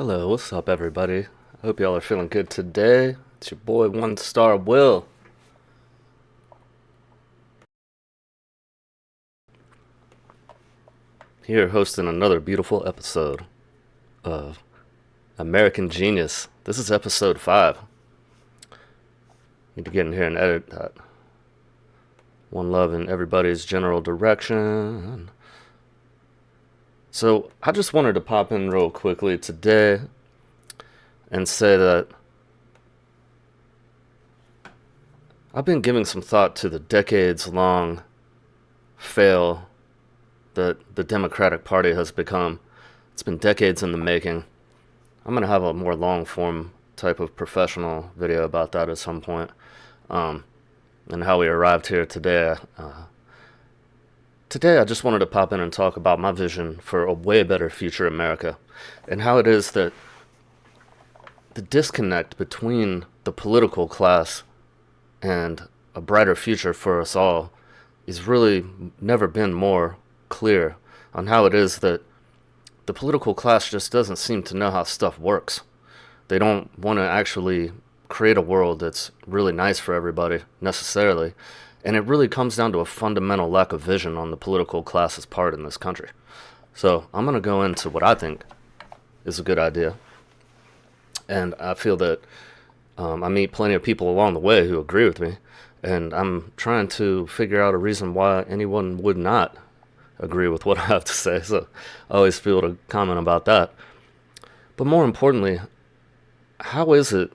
Hello, what's up, everybody? I hope y'all are feeling good today. It's your boy, One Star Will. Here, hosting another beautiful episode of American Genius. This is episode 5. Need to get in here and edit that. One love in everybody's general direction. So, I just wanted to pop in real quickly today and say that I've been giving some thought to the decades long fail that the Democratic Party has become. It's been decades in the making. I'm going to have a more long form type of professional video about that at some point, and how we arrived here today. Today, I just wanted to pop in and talk about my vision for a way better future America and how it is that the disconnect between the political class and a brighter future for us all is really never been more clear on how it is that the political class just doesn't seem to know how stuff works. They don't want to actually create a world that's really nice for everybody, necessarily. And it really comes down to a fundamental lack of vision on the political class's part in this country. So I'm going to go into what I think is a good idea. And I feel that I meet plenty of people along the way who agree with me. And I'm trying to figure out a reason why anyone would not agree with what I have to say. So I always feel to comment about that. But more importantly, how is it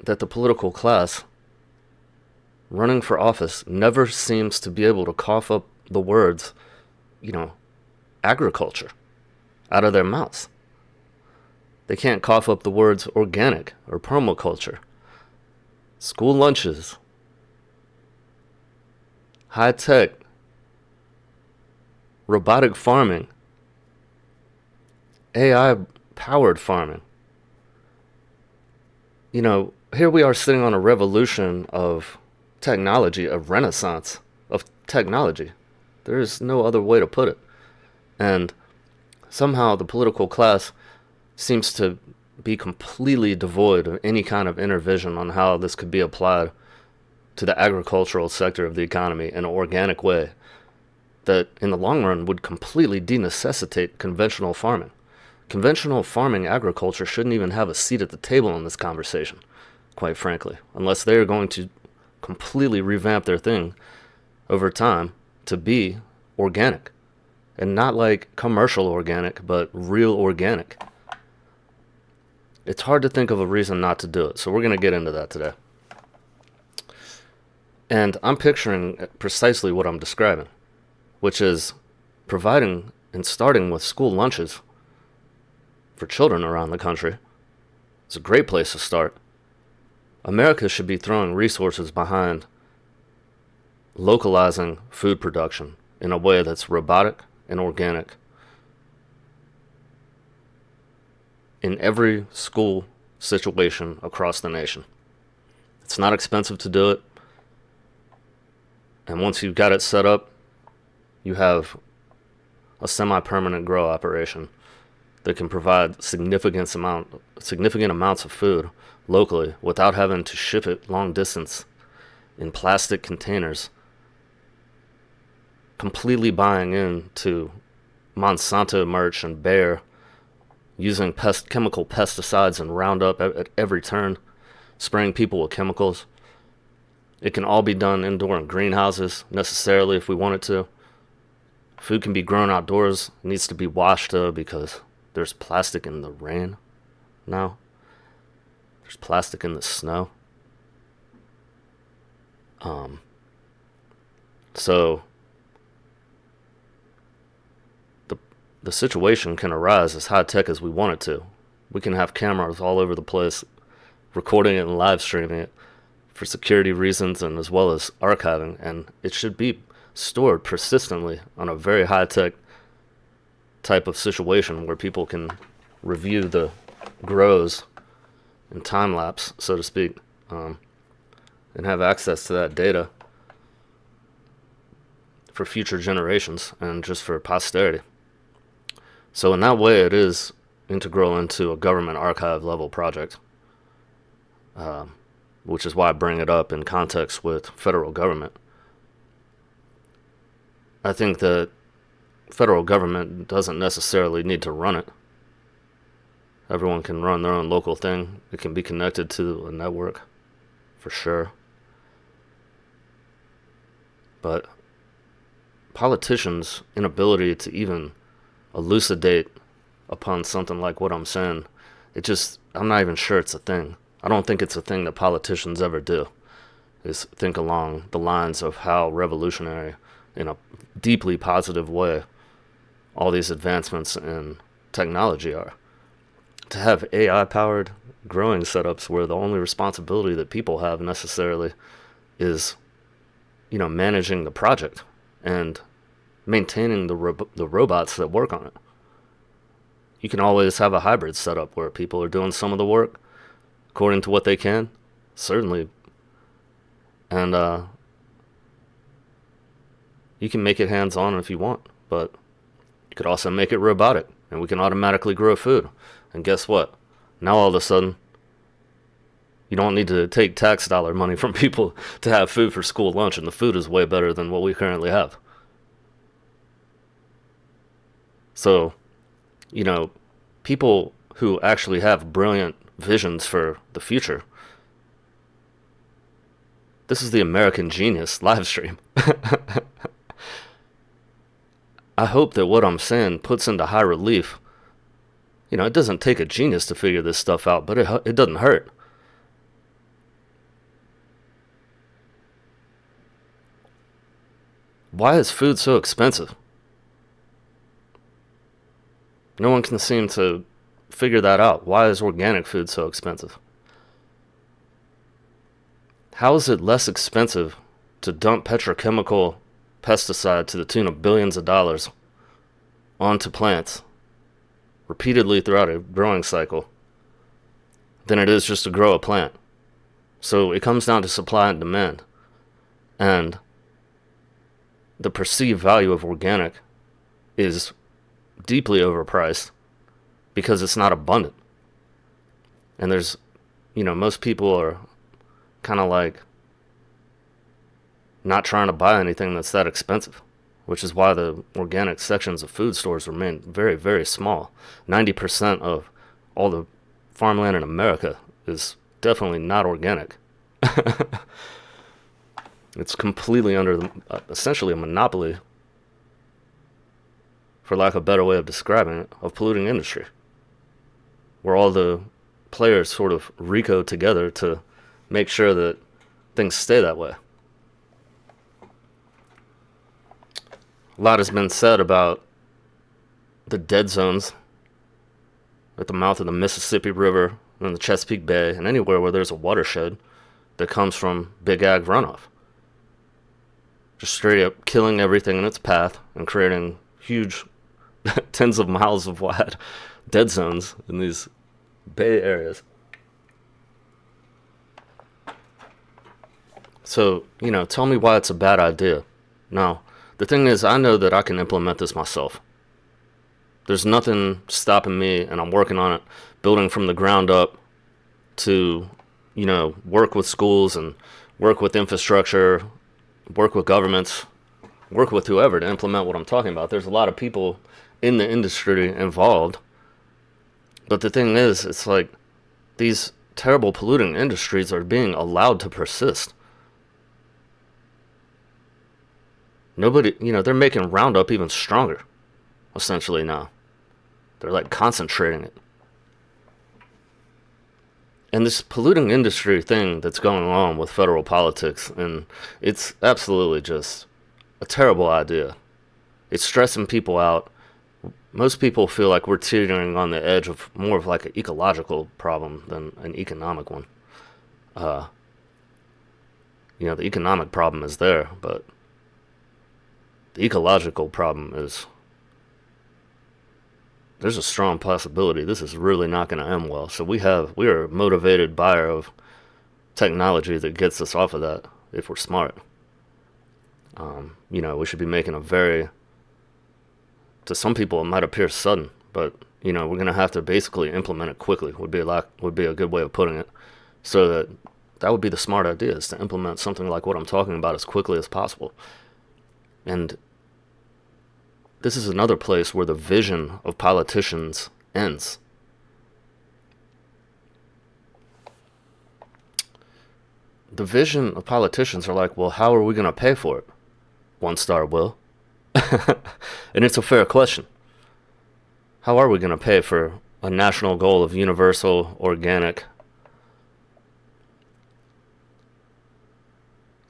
that the political class running for office never seems to be able to cough up the words, agriculture out of their mouths? They can't cough up the words organic or permaculture, school lunches, high tech, robotic farming, AI powered farming. Here we are sitting on a revolution of technology, a renaissance of technology. There is no other way to put it. And somehow the political class seems to be completely devoid of any kind of inner vision on how this could be applied to the agricultural sector of the economy in an organic way that in the long run would completely denecessitate conventional farming. Conventional farming agriculture shouldn't even have a seat at the table in this conversation, quite frankly, unless they are going to completely revamp their thing over time to be organic. And not like commercial organic, but real organic. It's hard to think of a reason not to do it, so we're going to get into that today. And I'm picturing precisely what I'm describing, which is providing and starting with school lunches for children around the country. It's a great place to start. America should be throwing resources behind localizing food production in a way that's robotic and organic in every school situation across the nation. It's not expensive to do it. And once you've got it set up, you have a semi-permanent grow operation that can provide significant amounts of food locally without having to ship it long distance in plastic containers, completely buying into Monsanto merch and Bayer, using chemical pesticides and Roundup at every turn, spraying people with chemicals. It can all be done indoor in greenhouses, necessarily, if we want it to. Food can be grown outdoors. It needs to be washed, though, because there's plastic in the rain now. There's plastic in the snow. So the situation can arise as high tech as we want it to. We can have cameras all over the place, recording it and live streaming it for security reasons and as well as archiving, and it should be stored persistently on a very high tech type of situation where people can review the grows in time lapse, so to speak, and have access to that data for future generations and just for posterity. So in that way, it is integral into a government archive level project, which is why I bring it up in context with federal government. I think that federal government doesn't necessarily need to run it. Everyone can run their own local thing. It can be connected to a network, for sure. But politicians' inability to even elucidate upon something like what I'm saying, I'm not even sure it's a thing. I don't think it's a thing that politicians ever do, is think along the lines of how revolutionary, in a deeply positive way, all these advancements in technology are. To have AI-powered growing setups where the only responsibility that people have necessarily is, managing the project and maintaining the robots that work on it. You can always have a hybrid setup where people are doing some of the work according to what they can, certainly. And you can make it hands-on if you want, but you could also make it robotic, and we can automatically grow food. And guess what? Now all of a sudden, you don't need to take tax dollar money from people to have food for school lunch, and the food is way better than what we currently have. So, people who actually have brilliant visions for the future, this is the American Genius live stream. I hope that what I'm saying puts into high relief. It doesn't take a genius to figure this stuff out, but it doesn't hurt. Why is food so expensive? No one can seem to figure that out. Why is organic food so expensive? How is it less expensive to dump petrochemical pesticide to the tune of billions of dollars onto plants repeatedly throughout a growing cycle than it is just to grow a plant? So it comes down to supply and demand. And the perceived value of organic is deeply overpriced because it's not abundant. And there's, most people are kind of like not trying to buy anything that's that expensive, which is why the organic sections of food stores remain very, very small. 90% of all the farmland in America is definitely not organic. It's completely under essentially a monopoly, for lack of a better way of describing it, of polluting industry, where all the players sort of RICO together to make sure that things stay that way. A lot has been said about the dead zones at the mouth of the Mississippi River and the Chesapeake Bay and anywhere where there's a watershed that comes from big ag runoff. Just straight up killing everything in its path and creating huge tens of miles of wide dead zones in these bay areas. So, tell me why it's a bad idea. Now, the thing is, I know that I can implement this myself. There's nothing stopping me, and I'm working on it, building from the ground up to, work with schools and work with infrastructure, work with governments, work with whoever to implement what I'm talking about. There's a lot of people in the industry involved. But the thing is, it's like these terrible polluting industries are being allowed to persist. Nobody, they're making Roundup even stronger, essentially now. They're like concentrating it. And this polluting industry thing that's going on with federal politics, and it's absolutely just a terrible idea. It's stressing people out. Most people feel like we're teetering on the edge of more of like an ecological problem than an economic one. The economic problem is there, but the ecological problem is, there's a strong possibility this is really not going to end well. So we are a motivated buyer of technology that gets us off of that if we're smart. We should be making to some people it might appear sudden, but we're going to have to basically implement it quickly, would be a good way of putting it. So that would be the smart idea, is to implement something like what I'm talking about as quickly as possible. And this is another place where the vision of politicians ends. The vision of politicians are like, well, how are we going to pay for it? One star will. And it's a fair question. How are we going to pay for a national goal of universal organic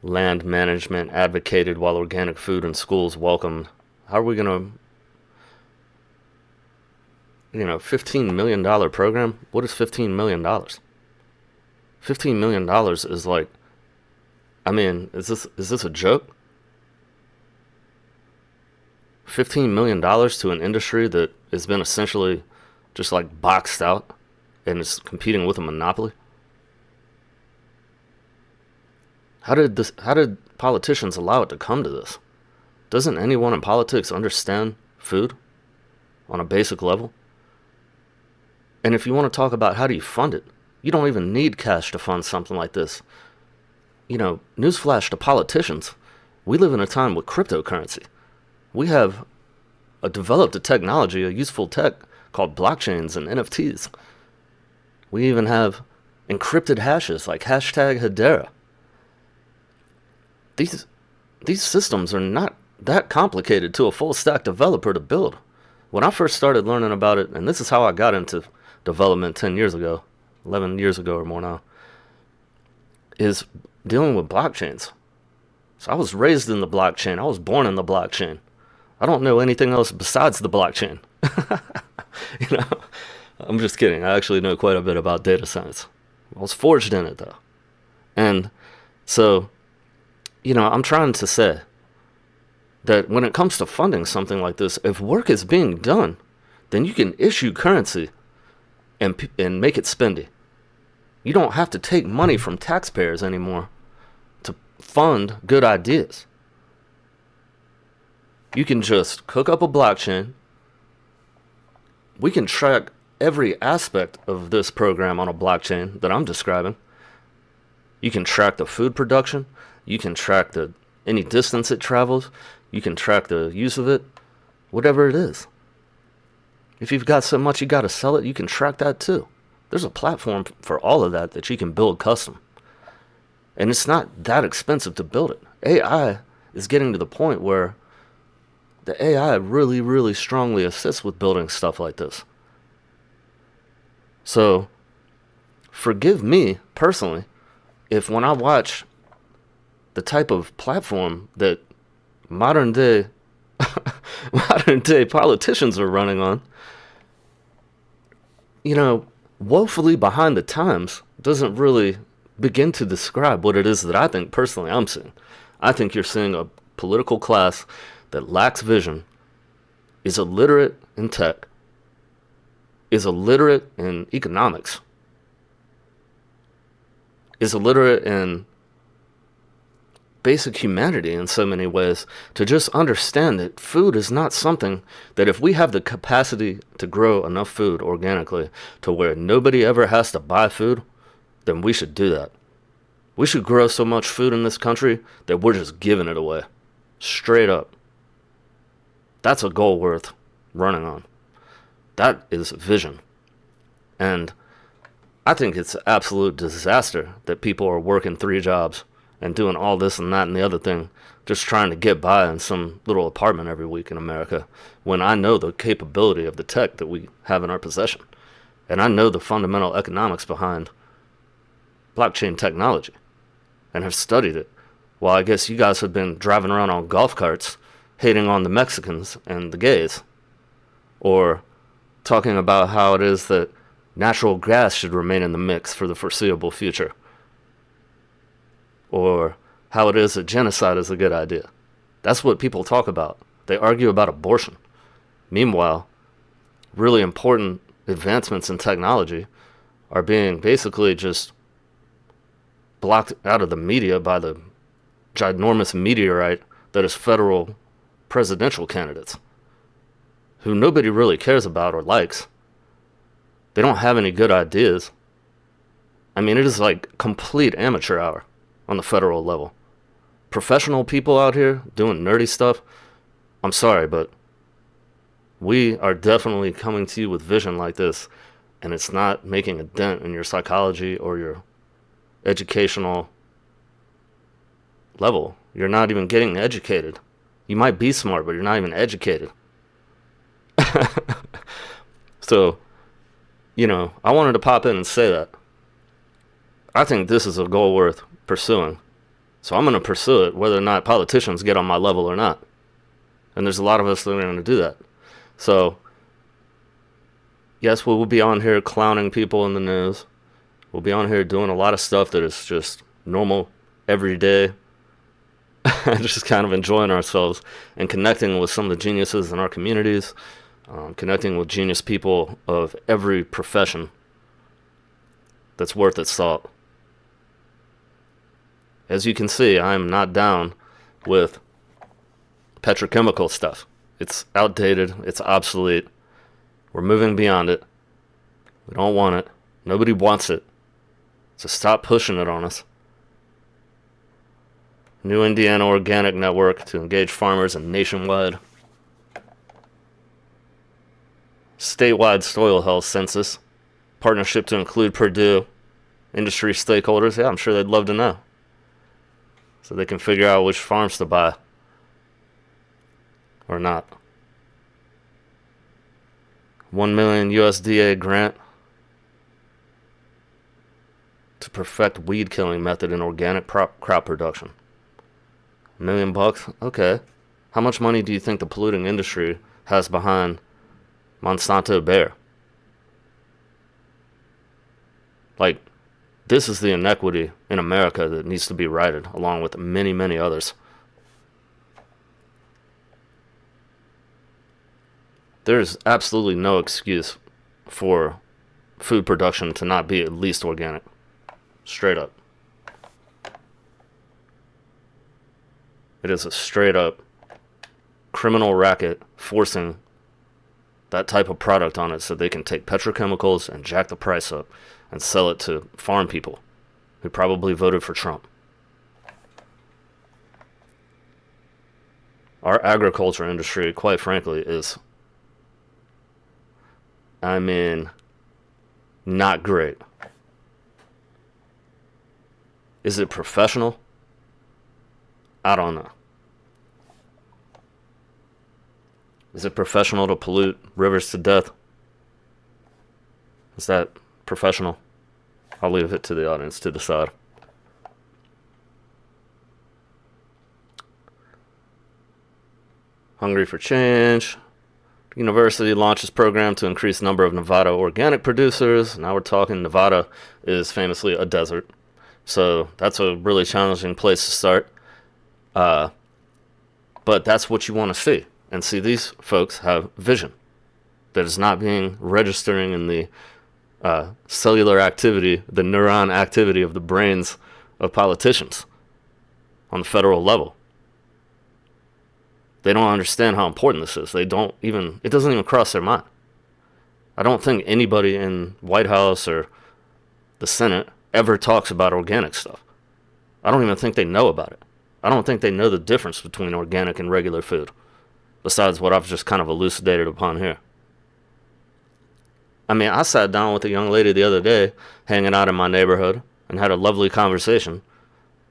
land management advocated while organic food in schools welcomed? How are we going to, $15 million program? What is $15 million? $15 million is like, is this a joke? $15 million to an industry that has been essentially just like boxed out and is competing with a monopoly? How did politicians allow it to come to this? Doesn't anyone in politics understand food on a basic level? And if you want to talk about how do you fund it, you don't even need cash to fund something like this. Newsflash to politicians. We live in a time with cryptocurrency. We have developed a technology, a useful tech called blockchains and NFTs. We even have encrypted hashes like hashtag Hedera. These systems are not that complicated to a full stack developer to build. When I first started learning about it, and this is how I got into development 10 years ago, 11 years ago or more now, is dealing with blockchains. So I was raised in the blockchain. I was born in the blockchain. I don't know anything else besides the blockchain. I'm just kidding. I actually know quite a bit about data science. I was forged in it, though. And so, I'm trying to say that when it comes to funding something like this, if work is being done, then you can issue currency and make it spendy. You don't have to take money from taxpayers anymore to fund good ideas. You can just cook up a blockchain. We can track every aspect of this program on a blockchain that I'm describing. You can track the food production. You can track any distance it travels. You can track the use of it. Whatever it is. If you've got so much you got to sell it, you can track that too. There's a platform for all of that you can build custom. And it's not that expensive to build it. AI is getting to the point where the AI really, really strongly assists with building stuff like this. So, forgive me personally if when I watch the type of platform that modern day politicians are running on, woefully behind the times doesn't really begin to describe what it is that I think personally I'm seeing. I think you're seeing a political class that lacks vision, is illiterate in tech, is illiterate in economics, is illiterate in basic humanity in so many ways, to just understand that food is not something that if we have the capacity to grow enough food organically to where nobody ever has to buy food, then we should do that. We should grow so much food in this country that we're just giving it away. Straight up. That's a goal worth running on. That is vision. And I think it's an absolute disaster that people are working 3 jobs and doing all this and that and the other thing, just trying to get by in some little apartment every week in America, when I know the capability of the tech that we have in our possession. And I know the fundamental economics behind blockchain technology and have studied it. Well, I guess you guys have been driving around on golf carts hating on the Mexicans and the gays, or talking about how it is that natural gas should remain in the mix for the foreseeable future, or how it is that genocide is a good idea. That's what people talk about. They argue about abortion. Meanwhile, really important advancements in technology are being basically just blocked out of the media by the ginormous meteorite that is federal presidential candidates, who nobody really cares about or likes, They don't have any good ideas. I mean, it is like complete amateur hour on the federal level. Professional people out here doing nerdy stuff, I'm sorry, but we are definitely coming to you with vision like this, and it's not making a dent in your psychology or your educational level. You're not even getting educated. You might be smart, but you're not even educated. So, I wanted to pop in and say that. I think this is a goal worth pursuing. So I'm going to pursue it, whether or not politicians get on my level or not. And there's a lot of us that are going to do that. So, yes, we will be on here clowning people in the news. We'll be on here doing a lot of stuff that is just normal, everyday. Just kind of enjoying ourselves and connecting with some of the geniuses in our communities, connecting with genius people of every profession that's worth its salt. As you can see, I'm not down with petrochemical stuff. It's outdated. It's obsolete. We're moving beyond it. We don't want it. Nobody wants it. So stop pushing it on us. New Indiana Organic Network to engage farmers and nationwide. Statewide soil health census. Partnership to include Purdue. Industry stakeholders. Yeah, I'm sure they'd love to know. So they can figure out which farms to buy. Or not. 1 million USDA grant to perfect weed killing method in organic crop production. $1 million? Okay. How much money do you think the polluting industry has behind Monsanto Bayer? Like, this is the inequity in America that needs to be righted, along with many, many others. There's absolutely no excuse for food production to not be at least organic. Straight up. It is a straight up criminal racket forcing that type of product on it so they can take petrochemicals and jack the price up and sell it to farm people who probably voted for Trump. Our agriculture industry, quite frankly, is, not great. Is it professional? I don't know. Is it professional to pollute rivers to death? Is that professional? I'll leave it to the audience to decide. Hungry for change. University launches program to increase number of Nevada organic producers. Now we're talking. Nevada is famously a desert. So that's a really challenging place to start. But that's what you want to see. And see, these folks have vision that is not being registering in the cellular activity, the neuron activity of the brains of politicians on the federal level. They don't understand how important this is. It doesn't even cross their mind. I don't think anybody in White House or the Senate ever talks about organic stuff. I don't even think they know about it. I don't think they know the difference between organic and regular food, besides what I've just kind of elucidated upon here. I sat down with a young lady the other day, hanging out in my neighborhood, and had a lovely conversation.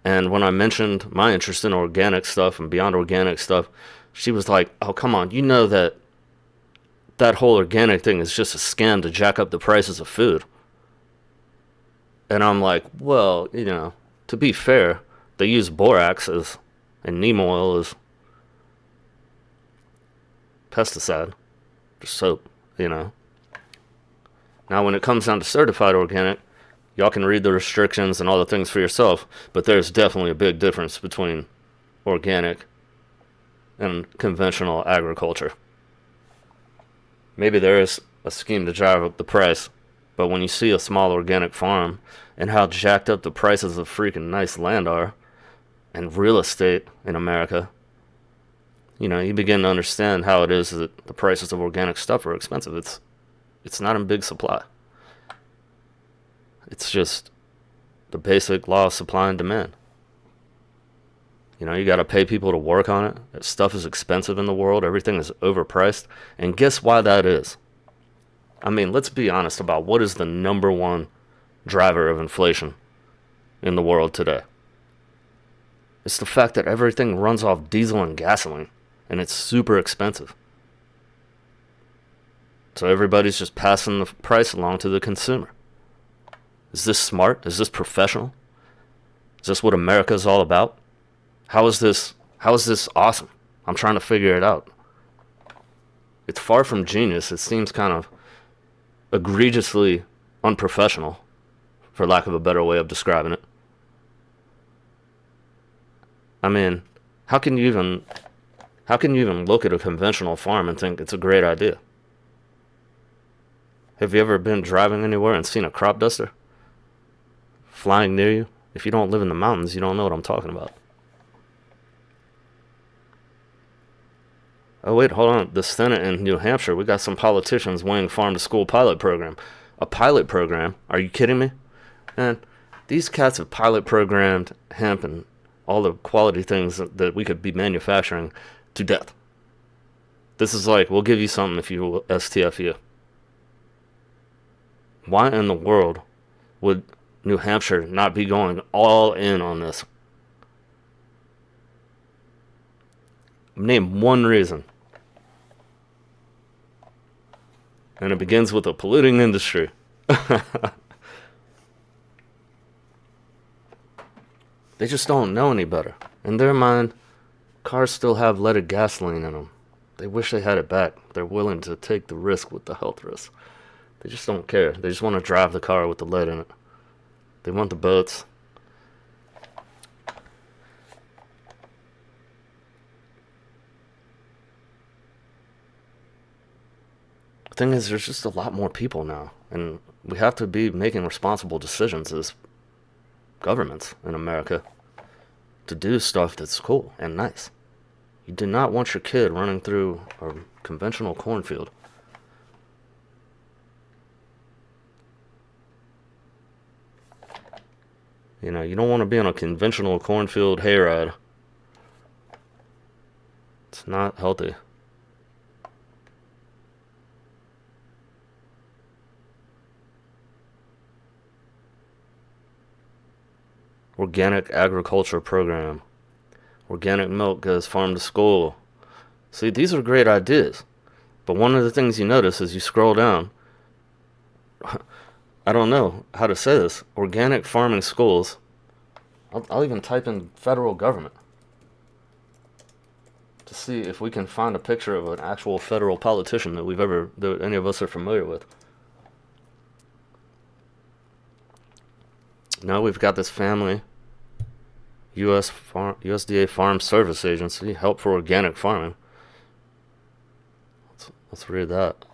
And when I mentioned my interest in organic stuff and beyond organic stuff, she was like, oh, come on, you know that whole organic thing is just a scam to jack up the prices of food. And I'm like, well, to be fair, they use borax and neem oil as pesticide, just soap, Now, when it comes down to certified organic, y'all can read the restrictions and all the things for yourself, but there's definitely a big difference between organic and conventional agriculture. Maybe there is a scheme to drive up the price, but when you see a small organic farm and how jacked up the prices of freaking nice land are, and real estate in America, you begin to understand how it is that the prices of organic stuff are expensive. It's not in big supply. It's just the basic law of supply and demand. You know, you got to pay people to work on it. Stuff is expensive in the world. Everything is overpriced. And guess why that is? I mean, let's be honest about what is the number one driver of inflation in the world today. It's the fact that everything runs off diesel and gasoline, and it's super expensive. So everybody's just passing the price along to the consumer. Is this smart? Is this professional? Is this what America is all about? How is this awesome? I'm trying to figure it out. It's far from genius. It seems kind of egregiously unprofessional, for lack of a better way of describing it. I mean, how can you even look at a conventional farm and think it's a great idea? Have you ever been driving anywhere and seen a crop duster flying near you? If you don't live in the mountains, you don't know what I'm talking about. Oh wait, hold on. The Senate in New Hampshire, we got some politicians weighing farm-to-school pilot program. A pilot program? Are you kidding me? Man, these cats have pilot programmed hemp and all the quality things that we could be manufacturing to death. This is like, we'll give you something if you STFU. Why in the world would New Hampshire not be going all in on this? Name one reason. And it begins with a polluting industry. They just don't know any better. In their mind, cars still have leaded gasoline in them. They wish they had it back. They're willing to take the risk with the health risk. They just don't care. They just want to drive the car with the lead in it. They want the boats. The thing is, there's just a lot more people now. And we have to be making responsible decisions as governments in America to do stuff that's cool and nice. You do not want your kid running through a conventional cornfield. You know, you don't want to be on a conventional cornfield hayride. It's not healthy. Organic agriculture program. Organic milk goes farm to school. See, these are great ideas. But one of the things you notice as you scroll down, I don't know how to say this, organic farming schools. I'll even type in federal government to see if we can find a picture of an actual federal politician that any of us are familiar with. Now we've got this family, USDA Farm Service Agency, help for organic farming. Let's read that.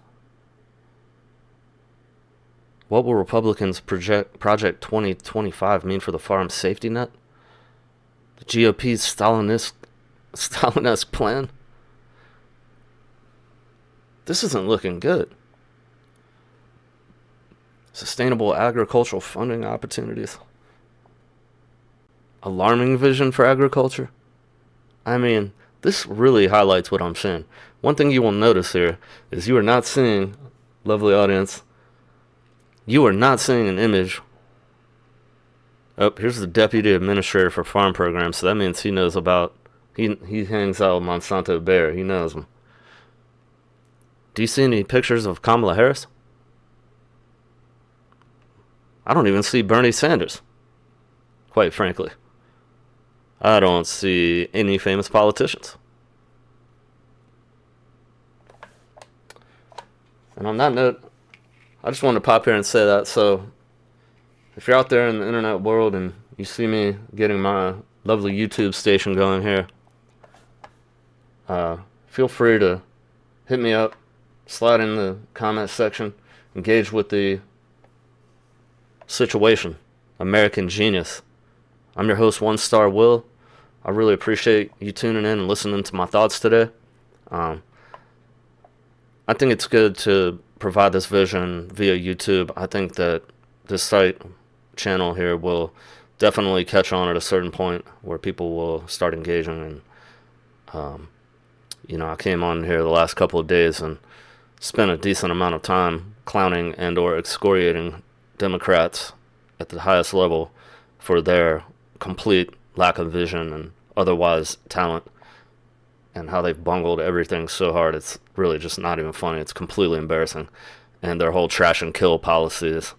What will Republicans Project 2025 mean for the farm safety net? The GOP's Stalinist plan? This isn't looking good. Sustainable agricultural funding opportunities. Alarming vision for agriculture. I mean, this really highlights what I'm saying. One thing you will notice here is you are not seeing, lovely audience, you are not seeing an image. Oh, here's the Deputy Administrator for Farm Programs, so that means he knows about, he hangs out with Monsanto Bayer, he knows them. Do you see any pictures of Kamala Harris? I don't even see Bernie Sanders, quite frankly. I don't see any famous politicians. And on that note, I just wanted to pop here and say that. So if you're out there in the internet world and you see me getting my lovely YouTube station going here, feel free to hit me up, slide in the comment section, engage with the situation. American Genius. I'm your host, One Star Will. I really appreciate you tuning in and listening to my thoughts today. I think it's good to provide this vision via YouTube. I think that this site channel here will definitely catch on at a certain point where people will start engaging. And I came on here the last couple of days and spent a decent amount of time clowning and or excoriating Democrats at the highest level for their complete lack of vision and otherwise talent, and how they've bungled everything so hard. It's really just not even funny. It's completely embarrassing. And their whole trash and kill policies.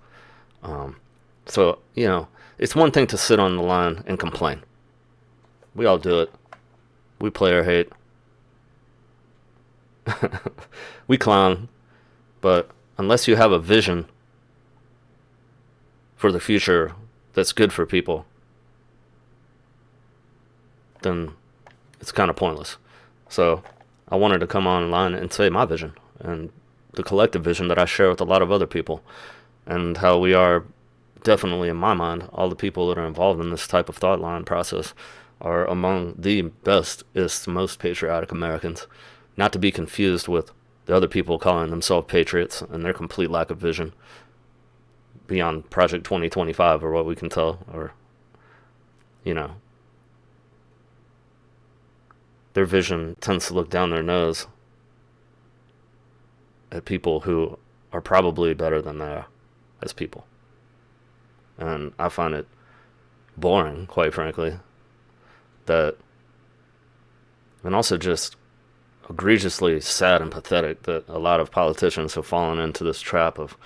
So, it's one thing to sit on the line and complain. We all do it. We player hate. We clown. But unless you have a vision for the future that's good for people, then it's kind of pointless. So I wanted to come online and say my vision and the collective vision that I share with a lot of other people, and how we are definitely, in my mind, all the people that are involved in this type of thought line process are among the bestest, most patriotic Americans, not to be confused with the other people calling themselves patriots and their complete lack of vision beyond Project 2025, or what we can tell, or, their vision tends to look down their nose at people who are probably better than they are as people. And I find it boring, quite frankly, and also just egregiously sad and pathetic that a lot of politicians have fallen into this trap of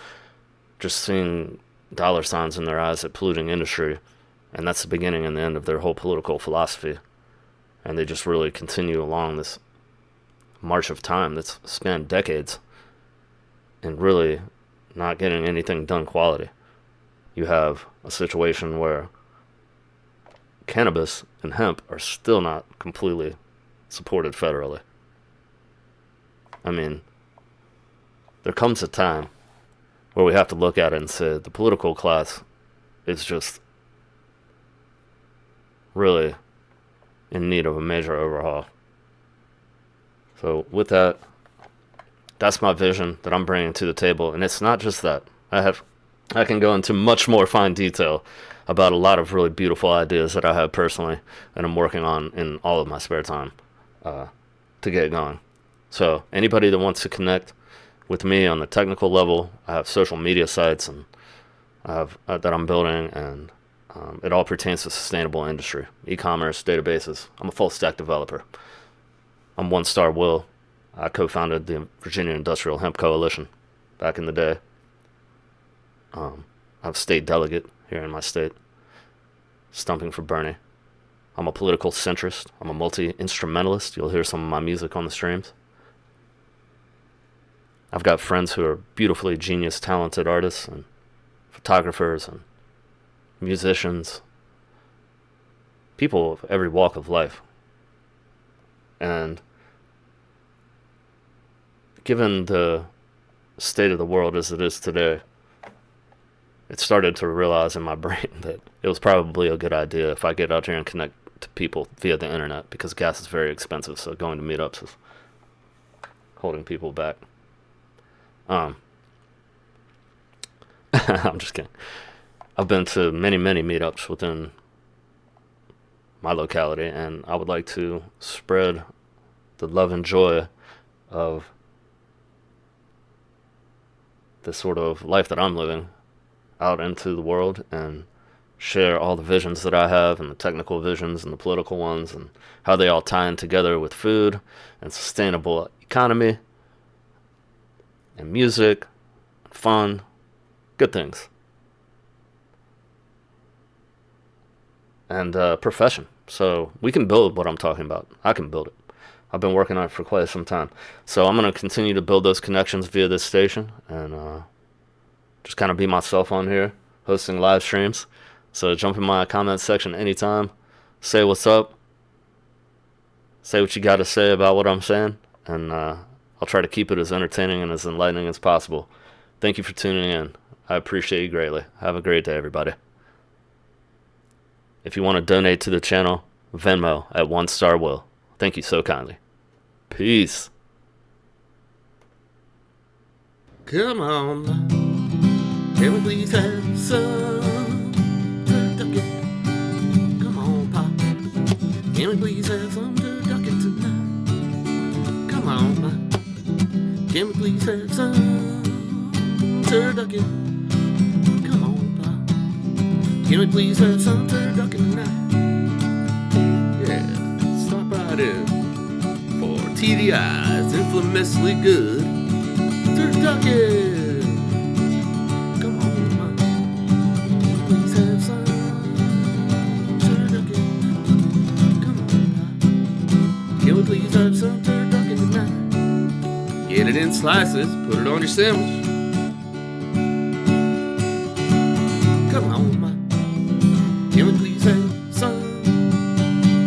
just seeing dollar signs in their eyes at polluting industry, and that's the beginning and the end of their whole political philosophy. And they just really continue along this march of time that's spanned decades and really not getting anything done quality. You have a situation where cannabis and hemp are still not completely supported federally. I mean, there comes a time where we have to look at it and say the political class is just really in need of a major overhaul. So with that, that's my vision that I'm bringing to the table. And it's not just that. I can go into much more fine detail about a lot of really beautiful ideas that I have personally and I'm working on in all of my spare time to get going. So anybody that wants to connect with me on the technical level, I have social media sites and I have that I'm building, and it all pertains to sustainable industry, e-commerce, databases. I'm a full stack developer. I'm One Star Will. I co-founded the Virginia Industrial Hemp Coalition back in the day. I'm a state delegate here in my state, stumping for Bernie. I'm a political centrist. I'm a multi-instrumentalist. You'll hear some of my music on the streams. I've got friends who are beautifully genius, talented artists and photographers and musicians, people of every walk of life. And given the state of the world as it is today, it started to realize in my brain that it was probably a good idea if I get out here and connect to people via the internet, because gas is very expensive, so going to meetups is holding people back. I'm just kidding. I've been to many, many meetups within my locality, and I would like to spread the love and joy of the sort of life that I'm living out into the world and share all the visions that I have, and the technical visions and the political ones, and how they all tie in together with food and sustainable economy and music, fun, good things. And profession. So we can build what I'm talking about. I can build it. I've been working on it for quite some time. So I'm going to continue to build those connections via this station, and just kind of be myself on here, hosting live streams. So jump in my comment section anytime. Say what's up. Say what you got to say about what I'm saying. And I'll try to keep it as entertaining and as enlightening as possible. Thank you for tuning in. I appreciate you greatly. Have a great day, everybody. If you want to donate to the channel, Venmo at One Star Will. Thank you so kindly. Peace. Come on, can we please have some? Can we please have some turducken tonight? Come on, ma. Can we please have some turducken? Come on, pa. Can we please have some turducken tonight? Yeah, stop right in for TDI's infamously good turducken. Come on, ma. Please have some turducken. Come on, pa. Can we please have some turducken tonight? Get it in slices, put it on your sandwich. Come on, ma. Can we please have some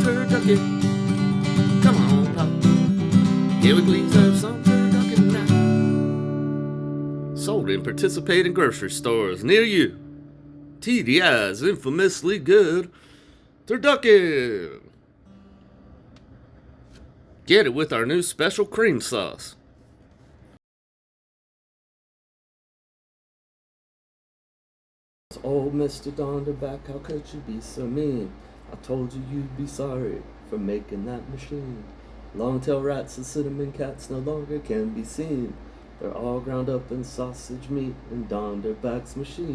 turducken? Come on, pa. Can we please have some turducken tonight? Sold in participating grocery stores near you. TDI's infamously good turducken. Get it with our new special cream sauce. Old Mr. Donderback, how could you be so mean? I told you you'd be sorry for making that machine. Long-tail rats and cinnamon cats no longer can be seen. They're all ground up in sausage meat in Donderback's machine.